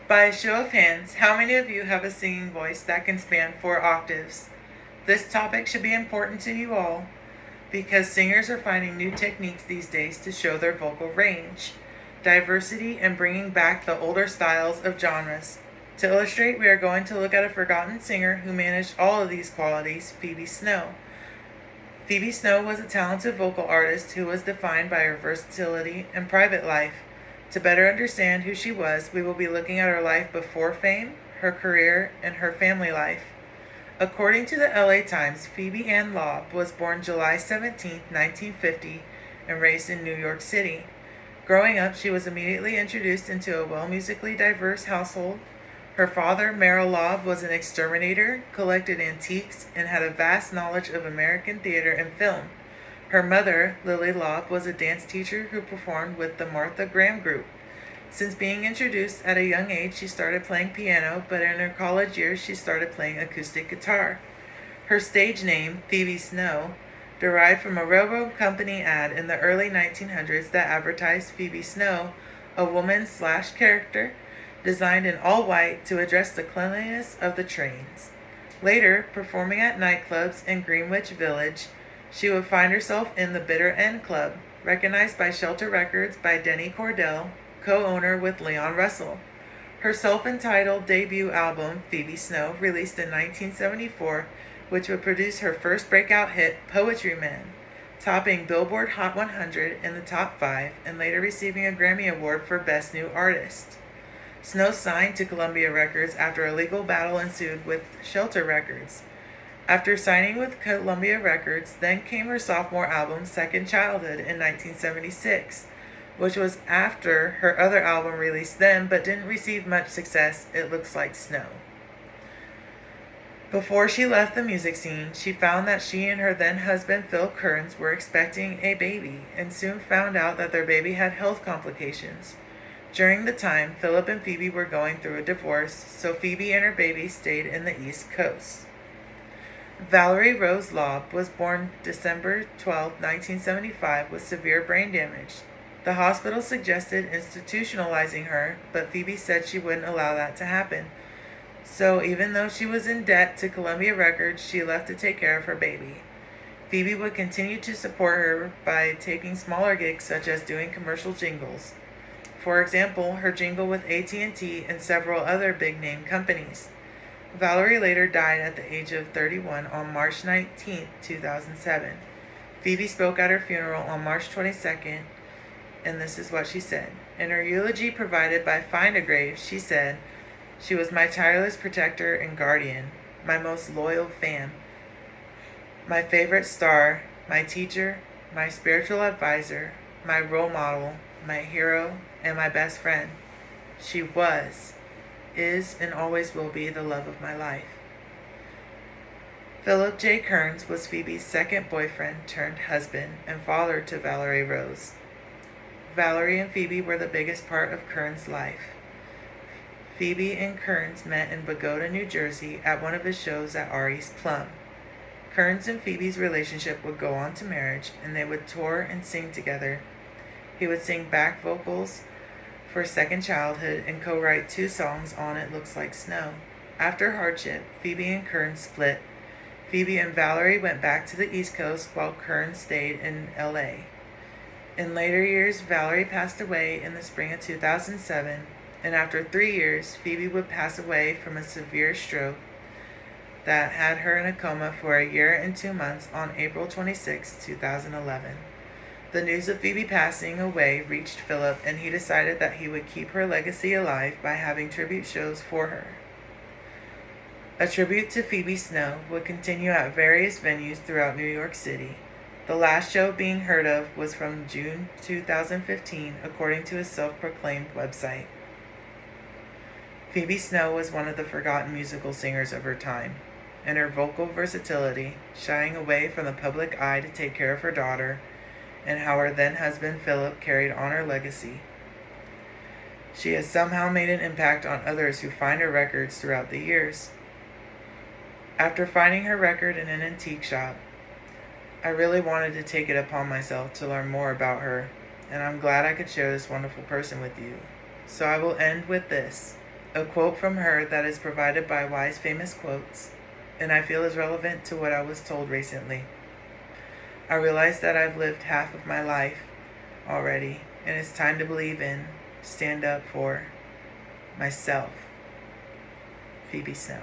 By a show of hands, how many of you have a singing voice that can span 4 octaves? This topic should be important to you all because singers are finding new techniques these days to show their vocal range, diversity, and bringing back the older styles of genres. To illustrate, we are going to look at a forgotten singer who managed all of these qualities, Phoebe Snow. Phoebe Snow was a talented vocal artist who was defined by her versatility and private life. To better understand who she was, we will be looking at her life before fame, her career, and her family life. According to the LA Times, Phoebe Ann Lobb was born July 17, 1950, and raised in New York City. Growing up, she was immediately introduced into a musically diverse household. Her father, Merrill Lobb, was an exterminator, collected antiques, and had a vast knowledge of American theater and film. Her mother, Lily Lobb, was a dance teacher who performed with the Martha Graham Group. Since being introduced at a young age, she started playing piano, but in her college years, she started playing acoustic guitar. Her stage name, Phoebe Snow, derived from a railroad company ad in the early 1900s that advertised Phoebe Snow, a woman/character, designed in all white to address the cleanliness of the trains. Later, performing at nightclubs in Greenwich Village, she would find herself in the Bitter End Club, recognized by Shelter Records by Denny Cordell, co-owner with Leon Russell. Her self-entitled debut album, Phoebe Snow, released in 1974, which would produce her first breakout hit, Poetry Man, topping Billboard Hot 100 in the top 5 and later receiving a Grammy Award for Best New Artist. Snow signed to Columbia Records after a legal battle ensued with Shelter Records. After signing with Columbia Records, then came her sophomore album, Second Childhood, in 1976, which was after her other album released then but didn't receive much success, It Looks Like Snow. Before she left the music scene, she found that she and her then husband Phil Kearns were expecting a baby and soon found out that their baby had health complications. During the time, Philip and Phoebe were going through a divorce, so Phoebe and her baby stayed in the East Coast. Valerie Rose Lobb was born December 12, 1975, with severe brain damage. The hospital suggested institutionalizing her, but Phoebe said she wouldn't allow that to happen. So even though she was in debt to Columbia Records, she left to take care of her baby. Phoebe would continue to support her by taking smaller gigs such as doing commercial jingles. For example, her jingle with AT&T and several other big-name companies. Valerie later died at the age of 31 on March 19, 2007. Phoebe spoke at her funeral on March 22nd, and this is what she said. In her eulogy provided by Find a Grave, she said, "She was my tireless protector and guardian, my most loyal fan, my favorite star, my teacher, my spiritual advisor, my role model, my hero, and my best friend. She was, is, and always will be the love of my life." Philip J. Kearns was Phoebe's second boyfriend turned husband and father to Valerie Rose. Valerie and Phoebe were the biggest part of Kearns' life. Phoebe and Kearns met in Bogota, New Jersey at one of his shows at Ari's Plum. Kearns and Phoebe's relationship would go on to marriage, and they would tour and sing together. He would sing back vocals for Second Childhood and co-write 2 songs on It Looks Like Snow. After hardship, Phoebe and Kearns split. Phoebe and Valerie went back to the East Coast while Kearns stayed in LA. In later years, Valerie passed away in the spring of 2007, and after 3 years, Phoebe would pass away from a severe stroke that had her in a coma for a year and 2 months on April 26, 2011. The news of Phoebe passing away reached Philip, and he decided that he would keep her legacy alive by having tribute shows for her. A tribute to Phoebe Snow would continue at various venues throughout New York City. The last show being heard of was from June 2015, according to his self-proclaimed website. Phoebe Snow was one of the forgotten musical singers of her time, and her vocal versatility, shying away from the public eye to take care of her daughter, and how her then-husband Philip carried on her legacy. She has somehow made an impact on others who find her records throughout the years. After finding her record in an antique shop, I really wanted to take it upon myself to learn more about her, and I'm glad I could share this wonderful person with you. So I will end with this. A quote from her that is provided by Wise Famous Quotes, and I feel is relevant to what I was told recently. I realize that I've lived half of my life already, and it's time to believe in, stand up for myself. Phoebe Snow.